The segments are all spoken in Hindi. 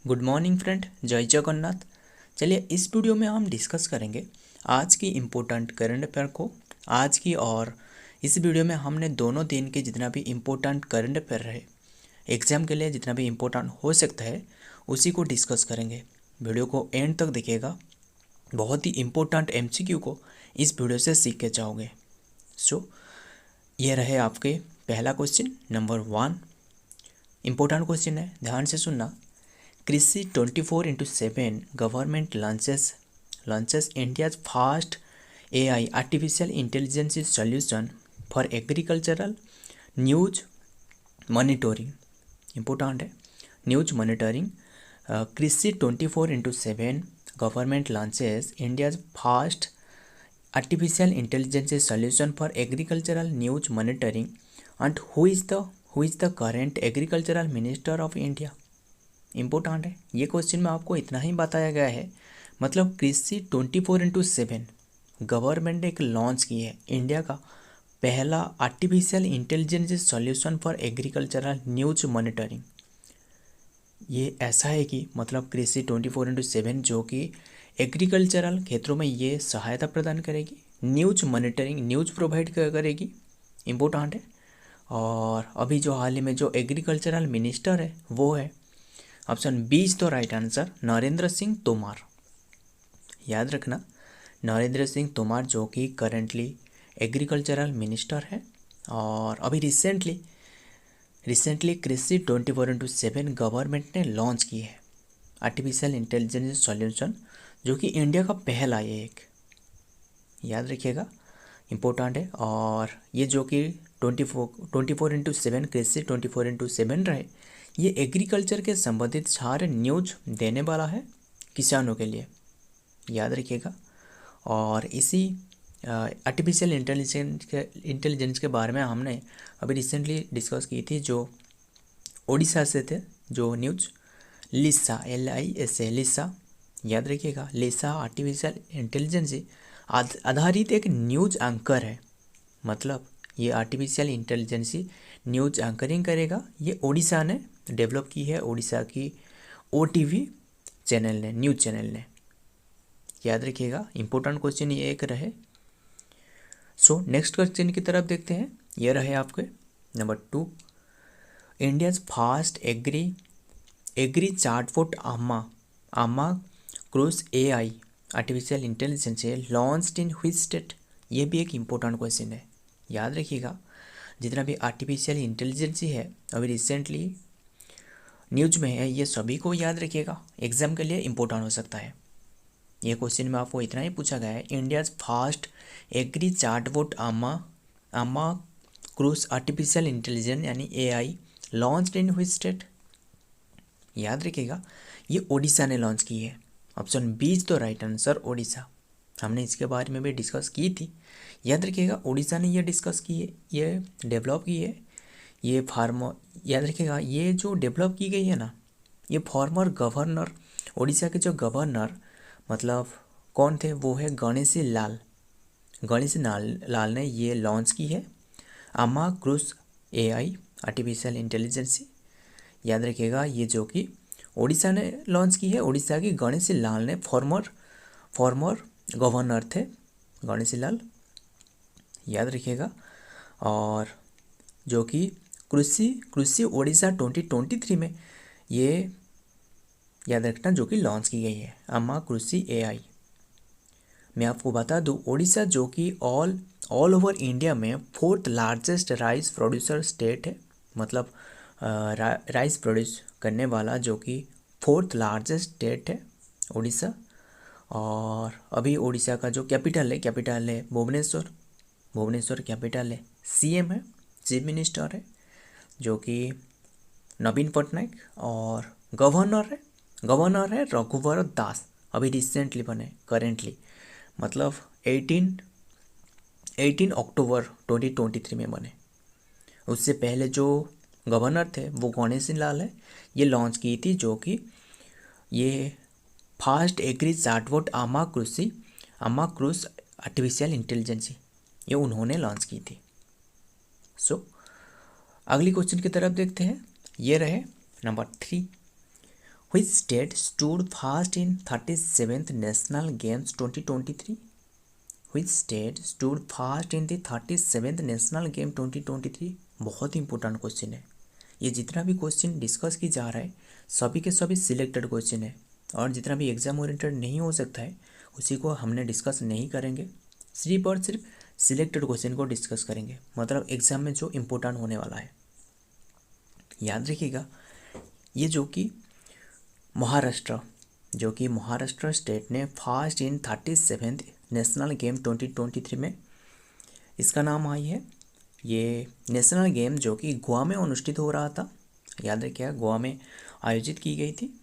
गुड मॉर्निंग फ्रेंड, जय जगन्नाथ। चलिए इस वीडियो में हम डिस्कस करेंगे आज की इम्पोर्टेंट करंट अफेयर को। आज की और इस वीडियो में हमने दोनों दिन के जितना भी इम्पोर्टेंट करंट अफेयर रहे एग्जाम के लिए जितना भी इम्पोर्टेंट हो सकता है उसी को डिस्कस करेंगे। वीडियो को एंड तक देखिएगा, बहुत ही इम्पोर्टेंट एमसीक्यू को इस वीडियो से सीख के जाओगे। सो ये रहे आपके पहला क्वेश्चन नंबर 1। इम्पोर्टेंट क्वेश्चन है, ध्यान से सुनना। कृषि 24/7 government launches India's first AI artificial intelligence solution for agricultural news monitoring. Important है, न्यूज मॉनिटरिंग। कृषि 24/7 government launches India's first artificial intelligence solution for agricultural news monitoring and who is the current agricultural minister of India. Important है, ये क्वेश्चन में आपको इतना ही बताया गया है। मतलब कृषि 24/7 गवर्नमेंट ने एक लॉन्च की है इंडिया का पहला artificial intelligence solution for agricultural news monitoring. ये ऐसा है कि मतलब कृषि 24/7 जो कि एग्रीकल्चरल क्षेत्रों में ये सहायता प्रदान करेगी, न्यूज मॉनिटरिंग न्यूज प्रोवाइड करेगी। इम्पोर्टेंट है। और अभी जो हाल ही में जो एग्रीकल्चरल मिनिस्टर है वो है option B is the right answer, Narendra Singh Tomar. याद रखना, नरेंद्र सिंह तोमर जो कि करेंटली एग्रीकल्चरल मिनिस्टर है। और अभी रिसेंटली कृषि 24/7 गवर्नमेंट ने लॉन्च की है आर्टिफिशियल इंटेलिजेंस सॉल्यूशन, जो कि इंडिया का पहला है एक। याद रखिएगा, इम्पोर्टेंट है। और ये जो कि 24/7 कृषि 24/7 रहे, ये एग्रीकल्चर के संबंधित सारे न्यूज देने वाला है किसानों के लिए। याद रखिएगा। और इसी आर्टिफिशियल इंटेलिजेंस के बारे में हमने अभी रिसेंटली डिस्कस की थी, जो ओडिशा से थे जो न्यूज लिसा LISA लिसा। याद रखिएगा, लिसा आर्टिफिशियल इंटेलिजेंस आधारित एक न्यूज एंकर है। मतलब ये आर्टिफिशियल इंटेलिजेंस न्यूज एंकरिंग करेगा। ये ओडिशा ने डेवलप की है, ओडिशा की OTV चैनल ने, न्यूज चैनल ने। याद रखिएगा, इंपॉर्टेंट क्वेश्चन ये एक रहे। सो नेक्स्ट क्वेश्चन की तरफ देखते हैं। ये रहे आपके number 2। India's fast agri chatbot Ama cruise AI artificial intelligence है लॉन्च्ड इन व्हिच स्टेट। ये भी एक इम्पोर्टेंट क्वेश्चन है। याद रखिएगा, जितना भी आर्टिफिशियल इंटेलिजेंस है अभी रिसेंटली न्यूज में है, ये सभी को याद रखिएगा, एग्जाम के लिए इम्पोर्टेंट हो सकता है। ये क्वेश्चन में आपको इतना ही पूछा गया है, India's fast agri chatbot Ama Krushi artificial intelligence यानी AI launched in which state. याद रखिएगा, ये ओडिशा ने लॉन्च की है। Option B is the right answer, Odisha. हमने इसके बारे में भी डिस्कस की थी। याद रखिएगा, ओडिशा ने ये डिस्कस की है, ये डेवलप की है। ये याद रखिएगा, ये जो डेवलप की गई है ना, ये फॉर्मर गवर्नर, ओडिशा के जो गवर्नर मतलब कौन थे, वो है गणेशी लाल ने ये लॉन्च की है आमा क्रूज AI आर्टिफिशियल इंटेलिजेंस। याद रखिएगा, ये जो कि ओडिशा ने लॉन्च की है, ओडिशा की गणेशी लाल ने फॉर्मर गवर्नर थे गणेशी लाल। याद रखिएगा। और जो कि कृषि ओडिशा 2023 में ये याद रखना जो कि लॉन्च की गई है अम्मा कृषि AI। मैं आपको बता दूं, ओडिशा जो कि ऑल ओवर इंडिया में 4th largest rice producer state है। मतलब राइस प्रोड्यूस करने वाला जो कि 4th लार्जेस्ट स्टेट है ओडिशा। और अभी ओडिशा का जो कैपिटल है भुवनेश्वर कैपिटल है। CM है, चीफ मिनिस्टर है जो कि नवीन पटनायक। और गवर्नर है रघुवर दास, अभी रिसेंटली बने करेंटली, मतलब 18 अक्टूबर 2023 में बने। उससे पहले जो गवर्नर थे वो गणेशी लाल है, ये लॉन्च की थी, जो कि ये fast agri chatbot Ama Krushi artificial intelligence ये उन्होंने लॉन्च की थी। सो अगली क्वेश्चन की तरफ देखते हैं। ये रहे number 3। Which state stood first in 37th National Games 2023? Which state stood first in the 37th National Game 2023? बहुत इंपॉर्टेंट क्वेश्चन है ये। जितना भी क्वेश्चन डिस्कस की जा रहा है सभी के सभी सिलेक्टेड क्वेश्चन है, और जितना भी एग्जाम ओरिएंटेड नहीं हो सकता है उसी को हमने डिस्कस नहीं करेंगे, सिर्फ और सिर्फ सिलेक्टेड क्वेश्चन को डिस्कस करेंगे, मतलब एग्जाम में जो इम्पोर्टेंट होने वाला है। याद रखिएगा, ये जो कि महाराष्ट्र स्टेट ने first in 37th national game 2023 में, इसका नाम आई है। ये नेशनल गेम जो कि गोवा में अनुष्ठित हो रहा था, याद रखिएगा गोवा में आयोजित की गई थी,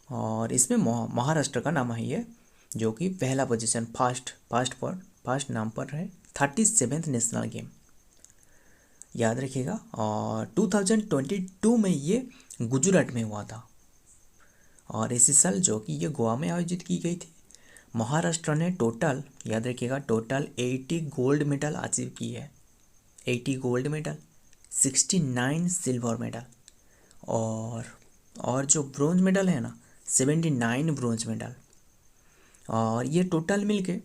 और इसमें महाराष्ट्र का नाम आई है जो कि पहला पोजीशन फर्स्ट नाम पर है 37th नेशनल गेम, याद रखिएगा। और 2022 में ये गुजरात में हुआ था, और इसी साल जो कि ये गोवा में आयोजित की गई थी। महाराष्ट्र ने टोटल, याद रखिएगा, टोटल 80 गोल्ड मेडल अचीव की है। 80 गोल्ड मेडल, 69 सिल्वर मेडल, और जो ब्रोंज मेडल है ना 79 ब्रोंज मेडल, और ये टोटल मिलके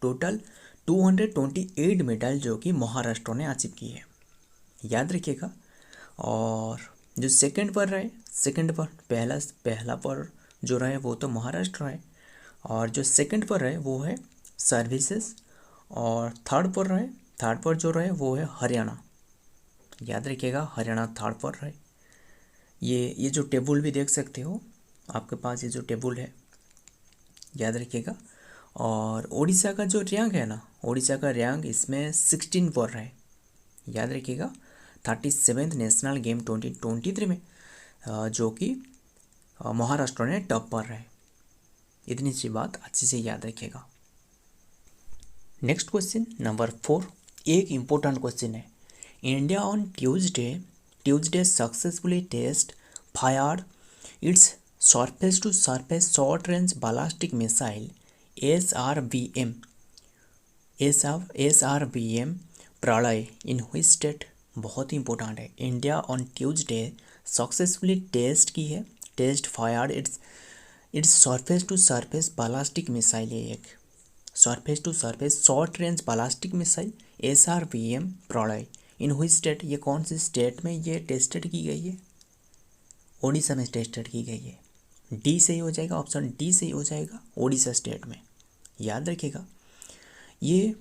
टोटल 228 मेडल जो कि महाराष्ट्र ने अचीव की है, याद रखिएगा। और जो सेकंड पर पहला पर जो रहे वो तो महाराष्ट्र है, और जो सेकंड पर है वो है सर्विसेज, और थर्ड पर जो रहे वो है हरियाणा, याद रखिएगा हरियाणा थर्ड पर है। ये जो टेबल भी देख सकते हो आपके पास, ये जो टेबल है याद रखिएगा। और उड़ीसा का जो रैंक है ना, उड़ीसा का रैंक इसमें 16 पर है, याद रखिएगा। 37th नेशनल गेम 2023 में जो कि महाराष्ट्र ने टॉप पर है। इतनी सी बात अच्छे से याद रखिएगा। नेक्स्ट क्वेश्चन नंबर 4, एक इम्पोर्टेंट क्वेश्चन है। India on Tuesday successfully test fired its surface to surface short range ballistic missile SRBM Pralay in which state? बहुत ही इंपॉर्टेंट है। India on Tuesday successfully test fired its surface to surface ballistic missile है, एक surface to surface short range ballistic missile SRBM Pralay in which state? ये कौन सी स्टेट में ये टेस्टेड की गई है? ओडिशा में टेस्टेड की गई है। डी सही हो जाएगा, ऑप्शन डी सही हो जाएगा, ओडिशा स्टेट में। याद रखिएगा, ये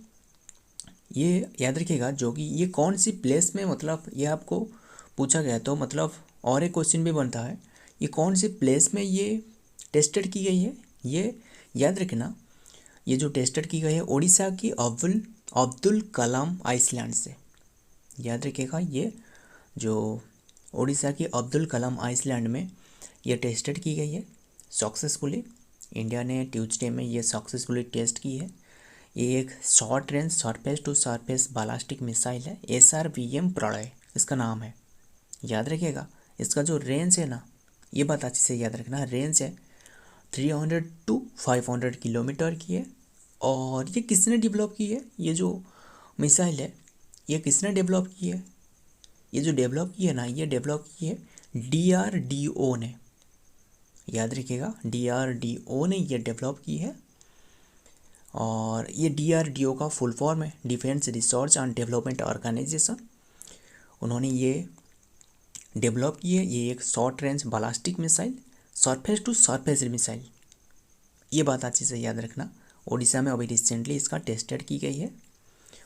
याद रखिएगा जो कि ये कौन सी प्लेस में, मतलब ये आपको पूछा गया तो मतलब और एक क्वेश्चन भी बनता है, ये कौन सी प्लेस में ये टेस्टेड की गई है? ये याद रखना, ये जो टेस्टेड की गई है ओडिशा की अब्दुल कलाम आइसलैंड से। याद रखिएगा, ये जो ओडिशा की अब्दुल कलाम आइसलैंड में ये टेस्टेड की गई है सक्सेसफुली। इंडिया ने ट्यूसडे में ये सक्सेसफुली टेस्ट की है। ये एक short range surface to surface ballistic missile है, SRBM प्रलय इसका नाम है। याद रखिएगा, इसका जो रेंज है ना, ये बात अच्छे से याद रखना, रेंज है 300 to 500 किलोमीटर की है। और ये किसने डेवलप की है? ये जो मिसाइल है ये किसने डेवलप की है? ये जो डेवलप की है ना, ये डेवलप की है DRDO ने। याद रखिएगा, DRDO ने ये डेवलप की है। और ये DRDO का फुल फॉर्म है defence research and development organisation. उन्होंने ये डेवलप की है। ये एक short range ballistic missile, surface to surface missile, ये बात अच्छे से याद रखना। उड़ीसा में अभी रिसेंटली इसका टेस्टेड की गई है,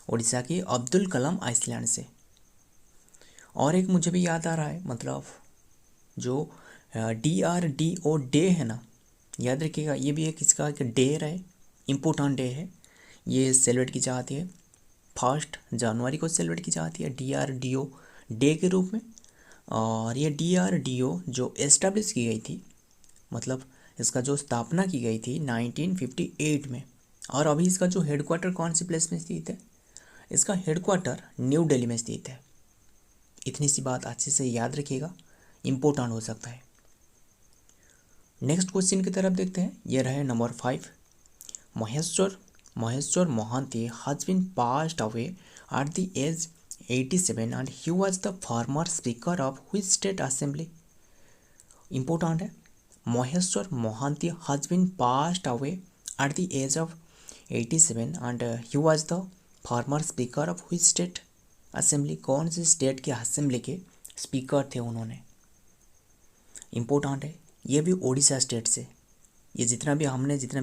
उड़ीसा की अब्दुल कलाम आइसलैंड से। और एक मुझे भी याद आ रहा है, मतलब जो DRDO डे है ना, याद रखिएगा, ये भी एक इसका एक डे है, इम्पोर्टेंट डे है। ये सेलिब्रेट की जाती है 1 जनवरी को सेलिब्रेट की जाती है DRDO डे के रूप में। और ये DRDO जो एस्टेब्लिश की गई थी, मतलब इसका जो स्थापना की गई थी 1958 में। और अभी इसका जो हेडक्वार्टर कौन सी प्लेस में स्थित है? इसका हेडक्वार्टर न्यू दिल्ली में स्थित है। इतनी सी बात अच्छे से याद रखिएगा, इम्पोर्टेंट हो सकता है। नेक्स्ट क्वेश्चन की तरफ देखते हैं। ये रहे number 5। Maheshwar Mohanty has been passed away at the age 87 and he was the former speaker of which state assembly? Important है, Maheshwar Mohanty has been passed away at the age of 87 and he was the former speaker of which state assembly, कौन सी स्टेट के असेंबली के स्पीकर थे उन्होंने। इम्पोर्टेंट है, ये भी उड़ीसा स्टेट से, ये जितना भी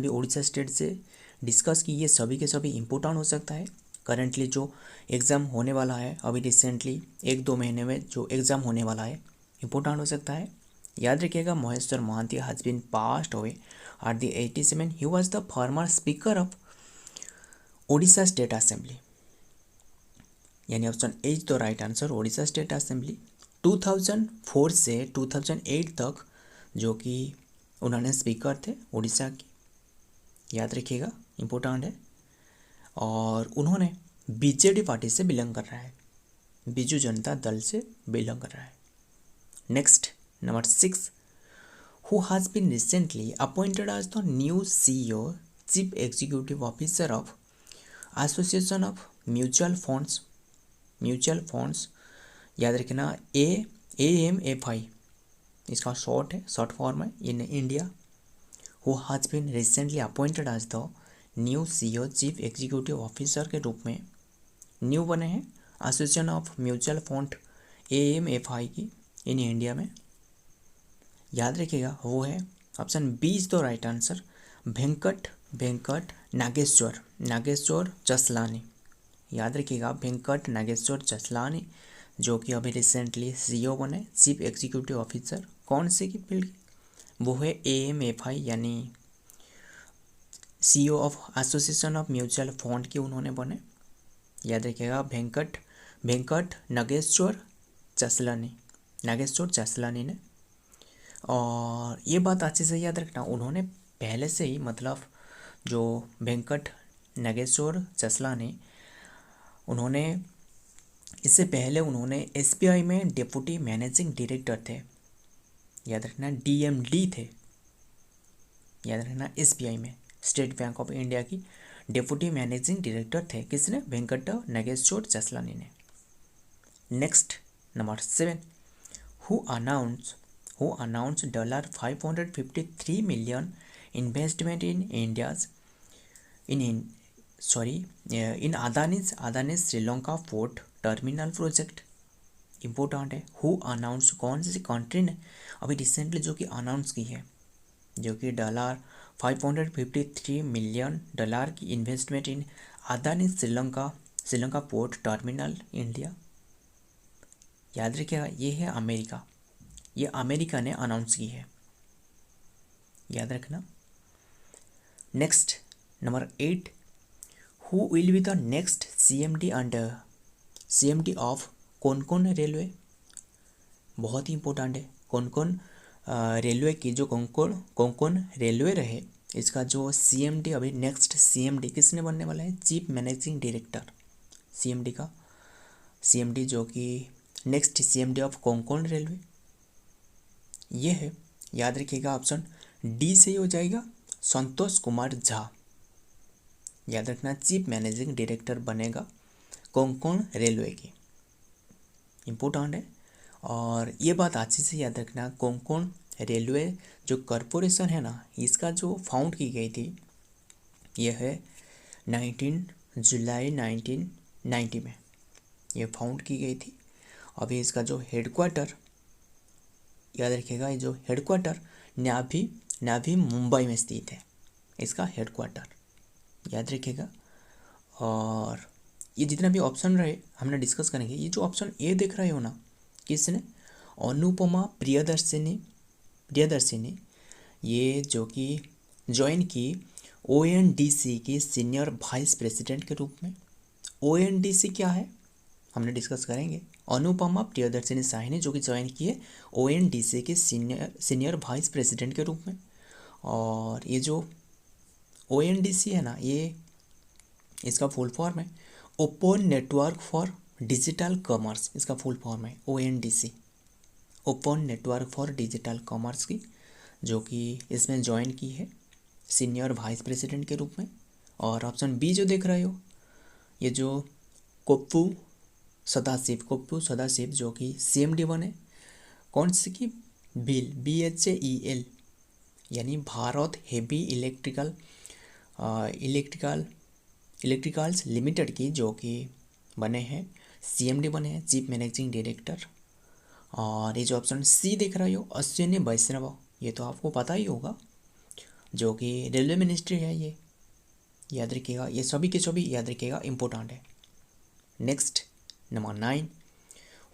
उड़ीसा स्टेट से डिस्कस की, ये सभी के सभी इम्पोर्टेंट हो सकता है। करंटली जो एग्ज़ाम होने वाला है अभी रिसेंटली 1-2 महीने में जो एग्ज़ाम होने वाला है, इम्पोर्टेंट हो सकता है। याद रखिएगा, Maheshwar Mohanty has been passed away at the 87, he was the former speaker of Odisha state assembly, यानी option A is the right answer, Odisha state assembly. 2004 से 2008 तक जो कि उन्होंने स्पीकर थे उड़ीसा की, याद रखिएगा, इम्पोर्टेंट है। और उन्होंने बीजेडी पार्टी से बिलोंग कर रहा है, बीजू जनता दल से बिलोंग कर रहा है। Next number 6, who has been recently appointed as the new CEO chief executive officer of association of mutual funds, याद रखना AMFI इसका शॉर्ट फॉर्म है in India. Who has been recently appointed as the new CEO chief executive officer के रूप में न्यू बने हैं association of mutual fund AMFI की इन इंडिया में। याद रखिएगा, वो है option B is the right answer, Venkat Nageshwar जसलानी। याद रखिएगा, वेंकट नागेश्वर जसलानी जो कि अभी रिसेंटली CEO बने चीफ एग्जीक्यूटिव ऑफिसर, कौन से की फील्ड, वो है AMFI यानी CEO of association of mutual fund की उन्होंने बने। याद रखिएगा, वेंकट नागेश्वर जसलानी ने। और ये बात अच्छे से याद रखना, उन्होंने पहले से ही मतलब जो वेंकट नागेश्वर जसलानी, उन्होंने इससे पहले उन्होंने SBI में डिप्टी मैनेजिंग डायरेक्टर थे, याद रखना DMD थे, याद रखना SBI में स्टेट बैंक ऑफ इंडिया की डिप्टी मैनेजिंग डायरेक्टर थे, किसने, वेंकट नागेश्वर जसलानी ने। Next number 7, who announce $553 million investment in Adani Sri Lanka port terminal project. Important है, हु अनाउंस, कौन सी कंट्री ने अभी रिसेंटली जो कि अनाउंस की है, जो कि $553 million की इन्वेस्टमेंट इन Adani Sri Lanka port terminal India. याद रखिएगा, ये है अमेरिका, ये अमेरिका ने अनाउंस की है, याद रखना। Next number 8, who will be the next CMD of Konkan railway. बहुत ही इंपॉर्टेंट है, कोंकण रेलवे की जो कोंकण रेलवे रहे, इसका जो CMD अभी नेक्स्ट CMD किसने बनने वाला है, चीफ मैनेजिंग डायरेक्टर CMD जो कि next CMD of Konkan railway ये है। याद रखिएगा, ऑप्शन डी से ही हो जाएगा, संतोष कुमार झा। याद रखना, चीफ मैनेजिंग डायरेक्टर बनेगा कोंकण रेलवे की, इम्पोर्टेंट है। और ये बात अच्छे से याद रखना, कोंकण रेलवे जो कॉरपोरेशन है ना, इसका जो फाउंड की गई थी, यह है 19 जुलाई 1990 में ये फाउंड की गई थी। अभी इसका जो हेडक्वार्टर, याद रखिएगा, ये जो हेडक्वार्टर नाभी मुंबई में स्थित है, इसका हेडक्वार्टर, याद रखिएगा। और ये जितना भी ऑप्शन रहे हमने डिस्कस करेंगे। ये जो ऑप्शन ए देख रहे हो ना, किसने, अनुपमा प्रियदर्शिनी, ये जो कि ज्वाइन की ONDC की सीनियर वाइस प्रेसिडेंट के रूप में। ONDC क्या है हमने डिस्कस करेंगे। अनुपमा प्रियदर्शिनी साहिनी जो कि ज्वाइन की है ONDC के सीनियर वाइस प्रेसिडेंट के रूप में। और ये जो ONDC है ना, ये इसका फुल फॉर्म है open network for digital commerce, इसका फुल फॉर्म है ONDC, open network for digital commerce की, जो कि इसमें ज्वाइन की है सीनियर वाइस प्रेसिडेंट के रूप में। और ऑप्शन बी जो देख रहे हो, ये जो कोप्पू सदाशिव जो कि CMD बने, कौन सी की, बील, BHAEL, यानी भारत हेवी इलेक्ट्रिकल्स लिमिटेड की, जो कि बने हैं CMD बने हैं, चीफ मैनेजिंग डायरेक्टर। और ये जो ऑप्शन सी दिख रहा हो अश्विनी वैष्णव, ये तो आपको पता ही होगा, जो कि रेलवे मिनिस्ट्री है, ये याद रखिएगा, ये सभी के सभी याद रखिएगा, इम्पोर्टेंट है। Next number 9,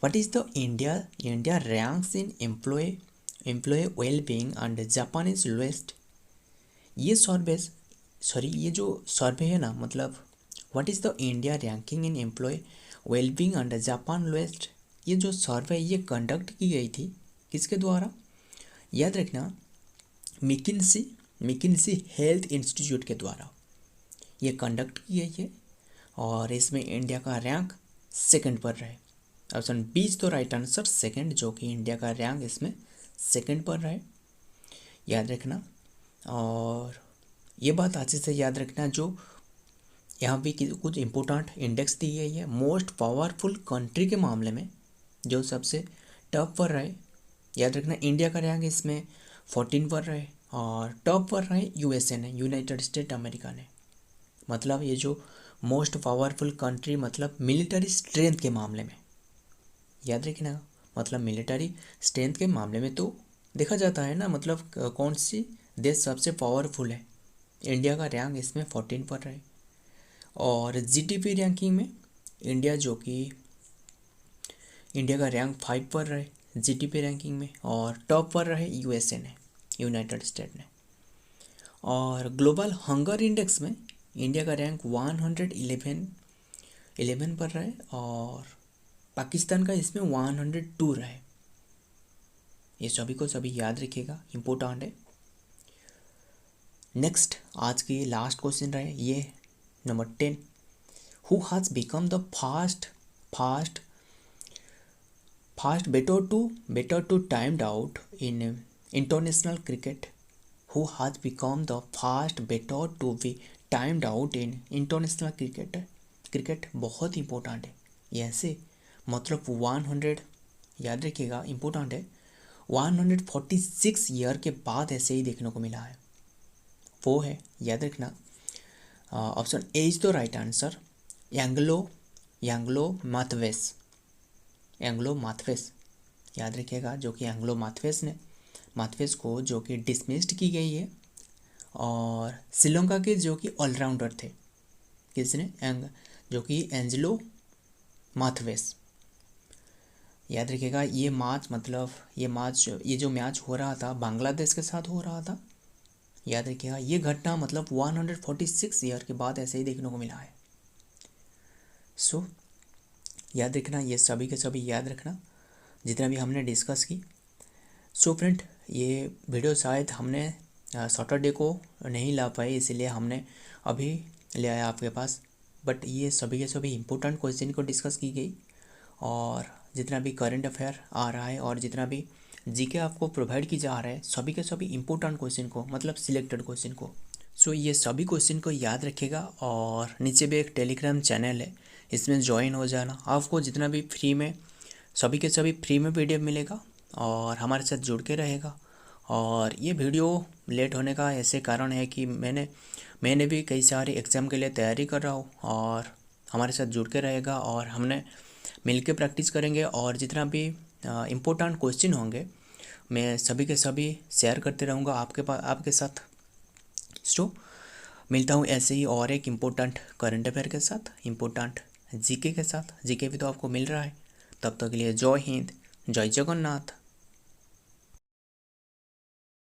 what is the India ranks in employ wellbeing and Japan is lowest. ये जो सर्वे है ना, मतलब what is the India ranking in employ wellbeing and Japan lowest, ये जो सर्वे ये कंडक्ट की गई थी किसके द्वारा, याद रखना, मिकिन्सी हेल्थ इंस्टीट्यूट के द्वारा ये कंडक्ट की गई है। और इसमें इंडिया का रैंक सेकंड पर रहे। ऑप्शन बी इज तो राइट आंसर, सेकंड, जो कि इंडिया का रैंक इसमें सेकंड पर रहे, याद रखना। और ये बात अच्छे से याद रखना, जो यहाँ भी कुछ इम्पोर्टेंट इंडेक्स दी गई है, मोस्ट पावरफुल कंट्री के मामले में जो सबसे टॉप पर रहे, याद रखना, इंडिया का रैंक इसमें 14 पर रहे, और टॉप पर रहे USA ने, यूनाइटेड स्टेट अमेरिका ने। मतलब ये जो मोस्ट पावरफुल कंट्री, मतलब मिलिट्री स्ट्रेंथ के मामले में, याद रखना, मतलब मिलिट्री स्ट्रेंथ के मामले में तो देखा जाता है ना, मतलब कौन सी देश सबसे पावरफुल है, इंडिया का रैंक इसमें 14 पर रहे। और GDP रैंकिंग में इंडिया, जो कि इंडिया का रैंक 5 पर रहे GDP रैंकिंग में, और टॉप पर रहे USA ने, यूनाइटेड स्टेट ने। और ग्लोबल हंगर इंडेक्स में इंडिया का रैंक 111 पर रहे, और पाकिस्तान का इसमें 102 रहे। ये सभी को सभी याद रखिएगा, इम्पोर्टेंट है। नेक्स्ट आज की लास्ट क्वेश्चन रहे ये number 10, who has become the fast better to timed out in international cricket, who has become the first better to be timed out in international cricket बहुत इंपॉर्टेंट है ये, ऐसे मतलब 100, याद रखिएगा, इंपॉर्टेंट है, 146 ईयर के बाद ऐसे ही देखने को मिला है, वो है, याद रखना, option A is the right answer, Angelo Mathews, याद रखिएगा, जो कि एंग्लो माथवेस को, जो कि डिसमिस्ड की गई है। और श्रीलंका के जो कि ऑलराउंडर थे, किसने, जो कि एंजेलो माथवेस, याद रखिएगा। ये जो मैच हो रहा था बांग्लादेश के साथ हो रहा था, याद रखिएगा, ये घटना मतलब 146 ईयर के बाद ऐसे ही देखने को मिला है। सो याद रखना, ये सभी के सभी याद रखना जितना भी हमने डिस्कस की। सो फ्रेंड, ये वीडियो शायद हमने सैटरडे को नहीं ला पाए, इसीलिए हमने अभी ले आया आपके पास, बट ये सभी के सभी इम्पोर्टेंट क्वेश्चन को डिस्कस की गई, और जितना भी करंट अफेयर आ रहा है और जितना भी जीके आपको प्रोवाइड की जा रहा है, सभी के सभी इम्पोर्टेंट क्वेश्चन को, मतलब सिलेक्टेड क्वेश्चन को। सो ये सभी क्वेश्चन को याद रखिएगा। और नीचे भी एक टेलीग्राम चैनल है, इसमें ज्वाइन हो जाना, आपको जितना भी फ्री में, सभी के सभी फ्री में PDF मिलेगा, और हमारे साथ जुड़ के रहेगा। और ये वीडियो लेट होने का ऐसे कारण है कि मैंने भी कई सारे एग्ज़ाम के लिए तैयारी कर रहा हूँ, और हमारे साथ जुड़ के रहेगा, और हमने मिल के प्रैक्टिस करेंगे, और जितना भी इम्पोर्टेंट क्वेश्चन होंगे मैं सभी के सभी शेयर करते रहूँगा आपके साथ। सो मिलता हूँ ऐसे ही और एक इम्पोर्टेंट करंट अफेयर के साथ, इम्पोर्टेंट जीके के साथ। जीके भी तो आपको मिल रहा है। तब तक के लिए जय हिंद, जय जगन्नाथ।